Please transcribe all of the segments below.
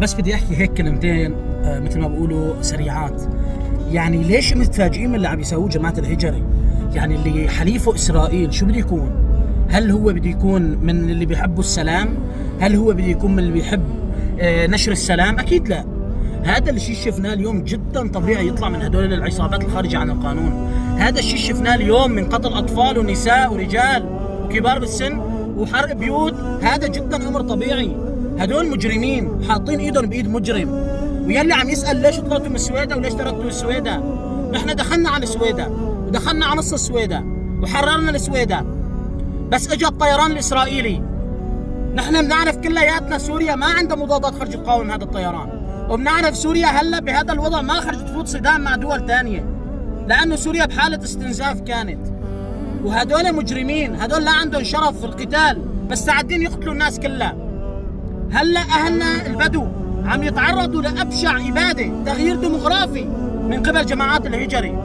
بس بدي احكي هيك كلمتين مثل ما بقولوا سريعات. يعني ليش متفاجئين من اللي عم يسووه جماعة الهجري؟ يعني اللي حليفه اسرائيل شو بده يكون؟ هل هو بده يكون من اللي بيحبوا السلام؟ هل هو بده يكون من اللي بيحب نشر السلام؟ اكيد لا. هذا الشيء شفناه اليوم جدا طبيعي يطلع من هدول العصابات الخارجة عن القانون. هذا الشيء شفناه اليوم من قتل اطفال ونساء ورجال وكبار بالسن وحرق بيوت. هذا جدا امر طبيعي. هدول مجرمين حاطين ايدهم بايد مجرم. ويلي عم يسال ليش طلعتوا من السويدة وليش تركتوا السويدة؟ نحن دخلنا على السويدة ودخلنا على نص السويدة وحررنا السويدة، بس اجى الطيران الاسرائيلي. نحن بنعرف كلياتنا سوريا ما عندها مضادات خرج تقاوم هذا الطيران، وبنعرف سوريا هلا بهذا الوضع ما خرجت تفوت صدام مع دول ثانيه، لانه سوريا بحاله استنزاف كانت. وهدول مجرمين، هدول لا عندهم شرف في القتال، بس مستعدين يقتلوا الناس كلها. هلا اهلنا البدو عم يتعرضوا لابشع اباده، تغيير ديموغرافي من قبل جماعات الهجري،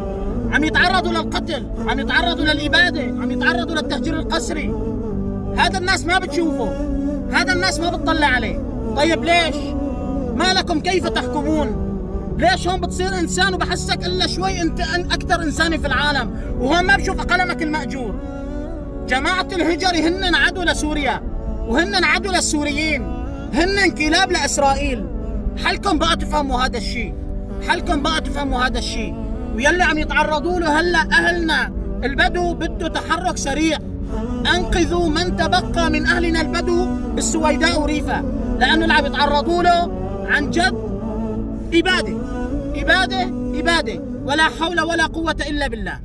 عم يتعرضوا للقتل، عم يتعرضوا للاباده، عم يتعرضوا للتهجير القسري. هذا الناس ما بتشوفه، هذا الناس ما بتطلع عليه. طيب ليش؟ ما لكم كيف تحكمون؟ ليش هون بتصير انسان وبحسك الا شوي انت اكثر انساني في العالم، وهون ما بشوف قلمك المأجور؟ جماعة الهجري هن عدو لسوريا، وهن عدو للسوريين، هن كلاب لاسرائيل. حلكم بقى تفهموا هذا الشيء، حلكم بقى تفهموا هذا الشيء. ويلي عم يتعرضوا له هلا اهلنا البدو بده تحرك سريع. انقذوا من تبقى من اهلنا البدو بالسويداء وريفا، لانه اللي عم يتعرضوا له عن جد اباده اباده اباده، ولا حول ولا قوة الا بالله.